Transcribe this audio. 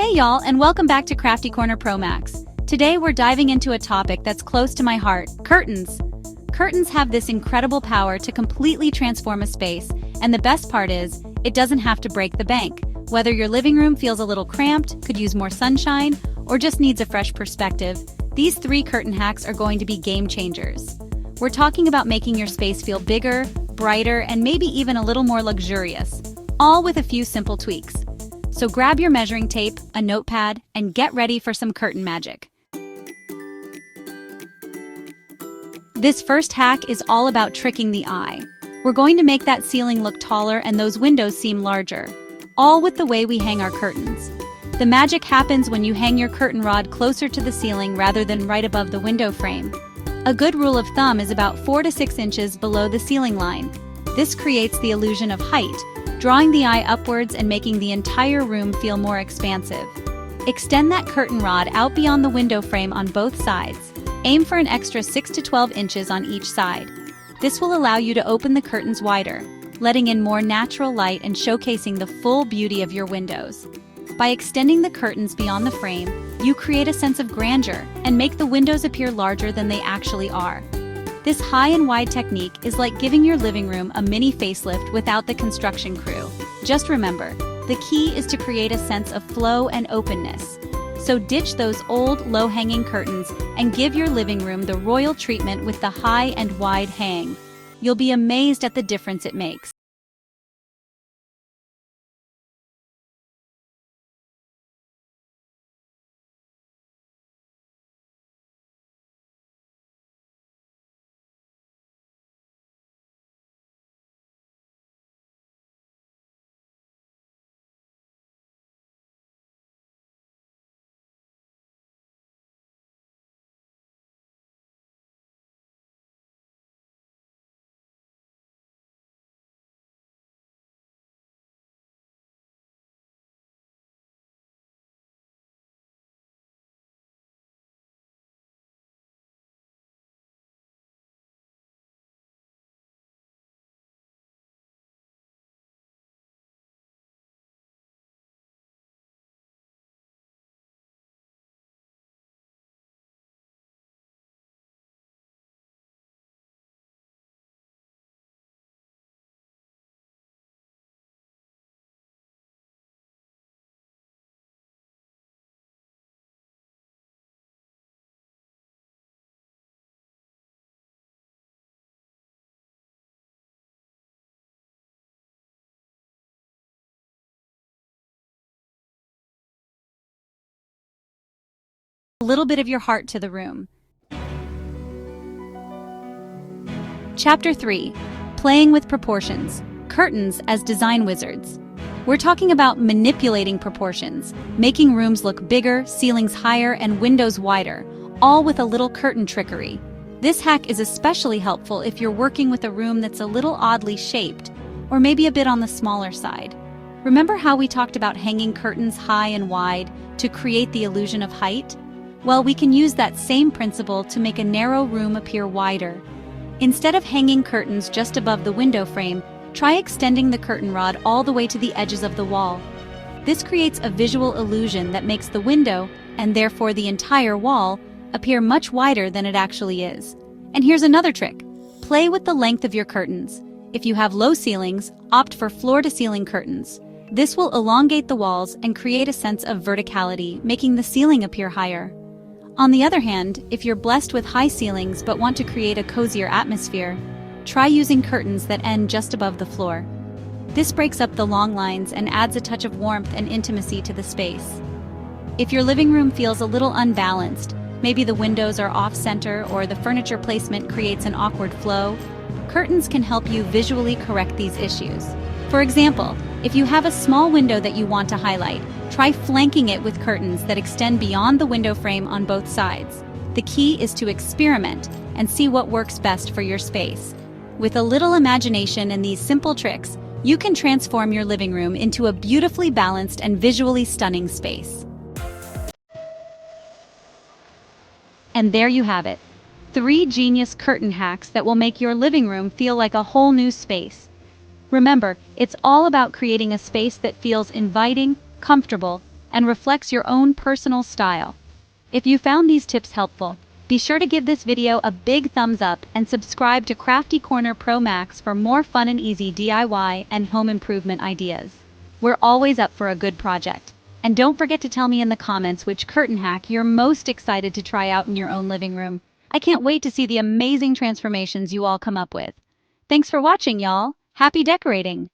Hey y'all, and welcome back to Crafty Corner Pro Max. Today we're diving into a topic that's close to my heart, curtains. Curtains have this incredible power to completely transform a space, and the best part is, it doesn't have to break the bank. Whether your living room feels a little cramped, could use more sunshine, or just needs a fresh perspective, these 3 curtain hacks are going to be game changers. We're talking about making your space feel bigger, brighter, and maybe even a little more luxurious, all with a few simple tweaks. So grab your measuring tape, a notepad, and get ready for some curtain magic. This first hack is all about tricking the eye. We're going to make that ceiling look taller and those windows seem larger, all with the way we hang our curtains. The magic happens when you hang your curtain rod closer to the ceiling rather than right above the window frame. A good rule of thumb is about 4 to 6 inches below the ceiling line. This creates the illusion of height, drawing the eye upwards and making the entire room feel more expansive. Extend that curtain rod out beyond the window frame on both sides. Aim for an extra 6 to 12 inches on each side. This will allow you to open the curtains wider, letting in more natural light and showcasing the full beauty of your windows. By extending the curtains beyond the frame, you create a sense of grandeur and make the windows appear larger than they actually are. This high and wide technique is like giving your living room a mini facelift without the construction crew. Just remember, the key is to create a sense of flow and openness. So ditch those old, low-hanging curtains and give your living room the royal treatment with the high and wide hang. You'll be amazed at the difference it makes. A little bit of your heart to the room. Chapter 3. Playing with proportions. Curtains as design wizards. We're talking about manipulating proportions, making rooms look bigger, ceilings higher, and windows wider, all with a little curtain trickery. This hack is especially helpful if you're working with a room that's a little oddly shaped, or maybe a bit on the smaller side. Remember how we talked about hanging curtains high and wide to create the illusion of height? Well, we can use that same principle to make a narrow room appear wider. Instead of hanging curtains just above the window frame, try extending the curtain rod all the way to the edges of the wall. This creates a visual illusion that makes the window, and therefore the entire wall, appear much wider than it actually is. And here's another trick. Play with the length of your curtains. If you have low ceilings, opt for floor-to-ceiling curtains. This will elongate the walls and create a sense of verticality, making the ceiling appear higher. On the other hand, if you're blessed with high ceilings but want to create a cozier atmosphere, try using curtains that end just above the floor. This breaks up the long lines and adds a touch of warmth and intimacy to the space. If your living room feels a little unbalanced, maybe the windows are off-center or the furniture placement creates an awkward flow, curtains can help you visually correct these issues. For example, if you have a small window that you want to highlight, try flanking it with curtains that extend beyond the window frame on both sides. The key is to experiment and see what works best for your space. With a little imagination and these simple tricks, you can transform your living room into a beautifully balanced and visually stunning space. And there you have it. 3 genius curtain hacks that will make your living room feel like a whole new space. Remember, it's all about creating a space that feels inviting, comfortable, and reflects your own personal style. If you found these tips helpful, be sure to give this video a big thumbs up and subscribe to Crafty Corner Pro Max for more fun and easy DIY and home improvement ideas. We're always up for a good project. And don't forget to tell me in the comments which curtain hack you're most excited to try out in your own living room. I can't wait to see the amazing transformations you all come up with. Thanks for watching, y'all. Happy decorating!